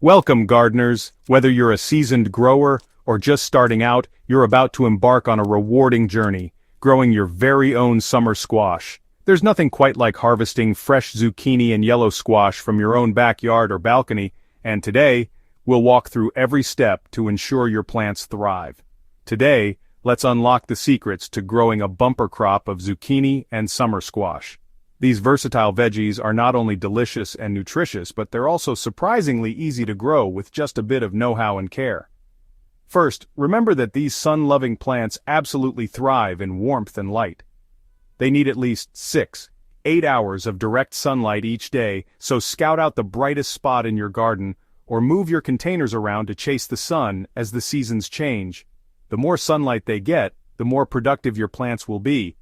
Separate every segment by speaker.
Speaker 1: Welcome, gardeners. Whether you're a seasoned grower or just starting out, you're about to embark on a rewarding journey, growing your very own summer squash. There's nothing quite like harvesting fresh zucchini and yellow squash from your own backyard or balcony, and today, we'll walk through every step to ensure your plants thrive. Today, let's unlock the secrets to growing a bumper crop of zucchini and summer squash. These versatile veggies are not only delicious and nutritious, but they're also surprisingly easy to grow with just a bit of know-how and care. First, remember that these sun-loving plants absolutely thrive in warmth and light. They need at least 6-8 hours of direct sunlight each day, so scout out the brightest spot in your garden or move your containers around to chase the sun as the seasons change. The more sunlight they get, the more productive your plants will be.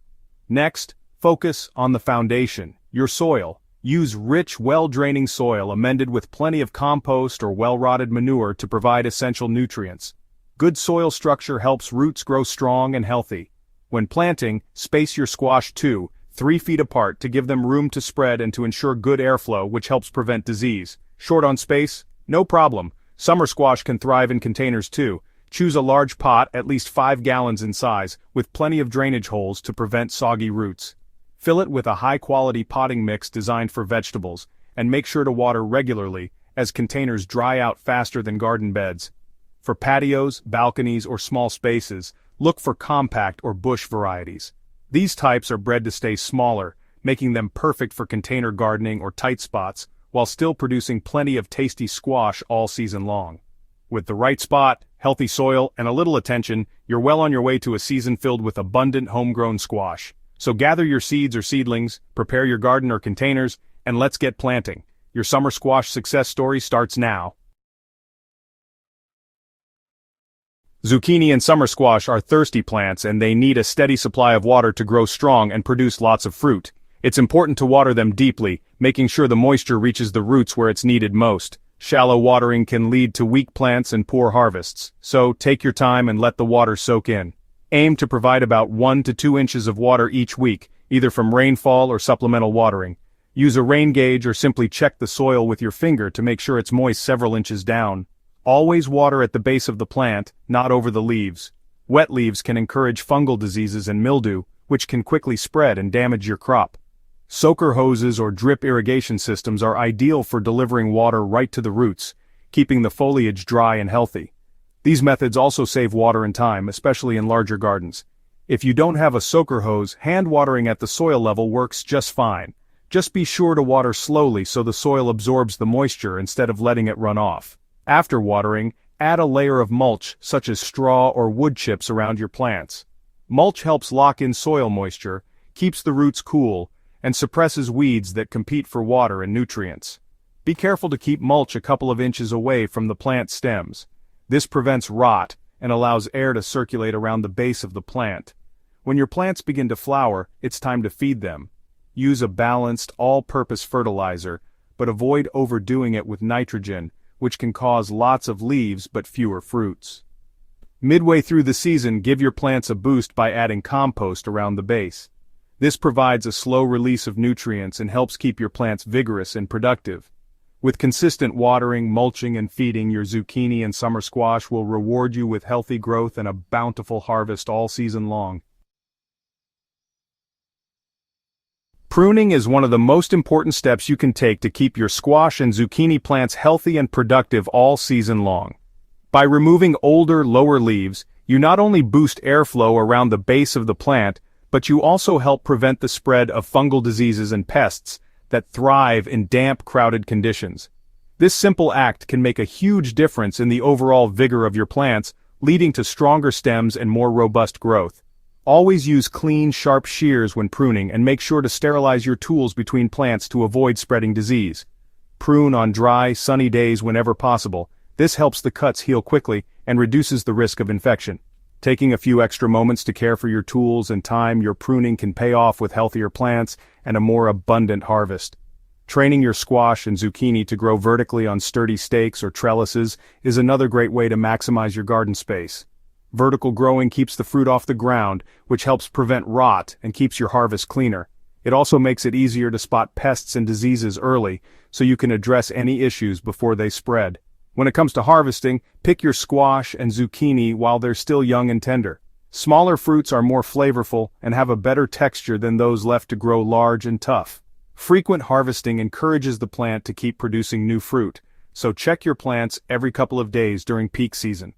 Speaker 1: Next, focus on the foundation, your soil. Use rich, well-draining soil amended with plenty of compost or well-rotted manure to provide essential nutrients. Good soil structure helps roots grow strong and healthy. When planting, space your squash 2-3 feet apart to give them room to spread and to ensure good airflow, which helps prevent disease. Short on space? No problem. Summer squash can thrive in containers too. Choose a large pot, at least 5 gallons in size, with plenty of drainage holes to prevent soggy roots. Fill it with a high-quality potting mix designed for vegetables, and make sure to water regularly, as containers dry out faster than garden beds. For patios, balconies, or small spaces, look for compact or bush varieties. These types are bred to stay smaller, making them perfect for container gardening or tight spots, while still producing plenty of tasty squash all season long. With the right spot, healthy soil, and a little attention, you're well on your way to a season filled with abundant homegrown squash. So gather your seeds or seedlings, prepare your garden or containers, and let's get planting. Your summer squash success story starts now. Zucchini and summer squash are thirsty plants, and they need a steady supply of water to grow strong and produce lots of fruit. It's important to water them deeply, making sure the moisture reaches the roots where it's needed most. Shallow watering can lead to weak plants and poor harvests, so take your time and let the water soak in. Aim to provide about 1 to 2 inches of water each week, either from rainfall or supplemental watering. Use a rain gauge or simply check the soil with your finger to make sure it's moist several inches down. Always water at the base of the plant, not over the leaves. Wet leaves can encourage fungal diseases and mildew, which can quickly spread and damage your crop. Soaker hoses or drip irrigation systems are ideal for delivering water right to the roots, keeping the foliage dry and healthy. These methods also save water and time, especially in larger gardens. If you don't have a soaker hose, hand watering at the soil level works just fine. Just be sure to water slowly so the soil absorbs the moisture instead of letting it run off. After watering, add a layer of mulch, such as straw or wood chips, around your plants. Mulch helps lock in soil moisture, keeps the roots cool, and suppresses weeds that compete for water and nutrients. Be careful to keep mulch a couple of inches away from the plant stems. This prevents rot and allows air to circulate around the base of the plant. When your plants begin to flower, it's time to feed them. Use a balanced, all-purpose fertilizer, but avoid overdoing it with nitrogen, which can cause lots of leaves but fewer fruits. Midway through the season, give your plants a boost by adding compost around the base. This provides a slow release of nutrients and helps keep your plants vigorous and productive. With consistent watering, mulching, and feeding, your zucchini and summer squash will reward you with healthy growth and a bountiful harvest all season long. Pruning is one of the most important steps you can take to keep your squash and zucchini plants healthy and productive all season long. By removing older, lower leaves, you not only boost airflow around the base of the plant, but you also help prevent the spread of fungal diseases and pests that thrive in damp, crowded conditions. This simple act can make a huge difference in the overall vigor of your plants, leading to stronger stems and more robust growth. Always use clean, sharp shears when pruning, and make sure to sterilize your tools between plants to avoid spreading disease. Prune on dry, sunny days whenever possible. This helps the cuts heal quickly and reduces the risk of infection. Taking a few extra moments to care for your tools and time your pruning can pay off with healthier plants and a more abundant harvest. Training your squash and zucchini to grow vertically on sturdy stakes or trellises is another great way to maximize your garden space. Vertical growing keeps the fruit off the ground, which helps prevent rot and keeps your harvest cleaner. It also makes it easier to spot pests and diseases early, so you can address any issues before they spread. When it comes to harvesting, pick your squash and zucchini while they're still young and tender. Smaller fruits are more flavorful and have a better texture than those left to grow large and tough. Frequent harvesting encourages the plant to keep producing new fruit, so check your plants every couple of days during peak season.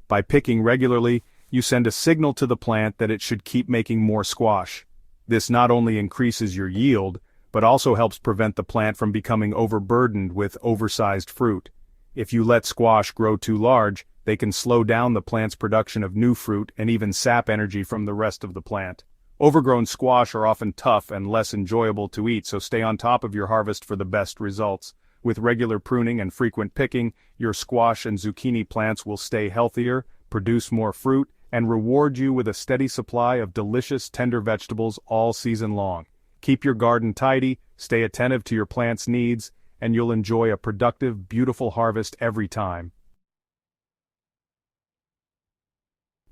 Speaker 1: By picking regularly, you send a signal to the plant that it should keep making more squash. This not only increases your yield, but also helps prevent the plant from becoming overburdened with oversized fruit. If you let squash grow too large, they can slow down the plant's production of new fruit and even sap energy from the rest of the plant. Overgrown squash are often tough and less enjoyable to eat, so stay on top of your harvest for the best results. With regular pruning and frequent picking, your squash and zucchini plants will stay healthier, produce more fruit, and reward you with a steady supply of delicious tender vegetables all season long. Keep your garden tidy, stay attentive to your plant's needs, and you'll enjoy a productive, beautiful harvest every time.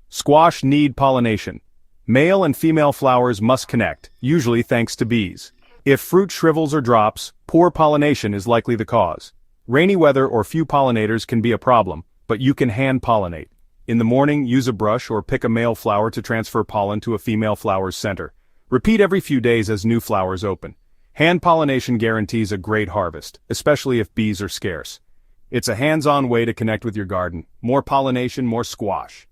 Speaker 1: Squash need pollination. Male and female flowers must connect, usually thanks to bees. If fruit shrivels or drops, poor pollination is likely the cause. Rainy weather or few pollinators can be a problem, but you can hand pollinate. In the morning, use a brush or pick a male flower to transfer pollen to a female flower's center. Repeat every few days as new flowers open. Hand pollination guarantees a great harvest, especially if bees are scarce. It's a hands-on way to connect with your garden. More pollination, more squash.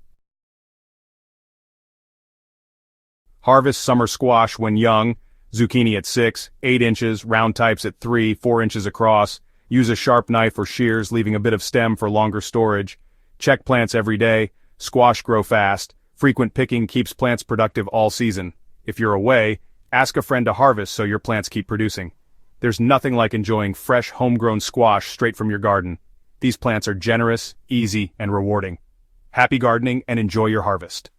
Speaker 1: Harvest summer squash when young, zucchini at 6, 8 inches, round types at 3, 4 inches across. Use a sharp knife or shears, leaving a bit of stem for longer storage. Check plants every day. Squash grow fast. Frequent picking keeps plants productive all season. If you're away, ask a friend to harvest so your plants keep producing. There's nothing like enjoying fresh, homegrown squash straight from your garden. These plants are generous, easy, and rewarding. Happy gardening and enjoy your harvest.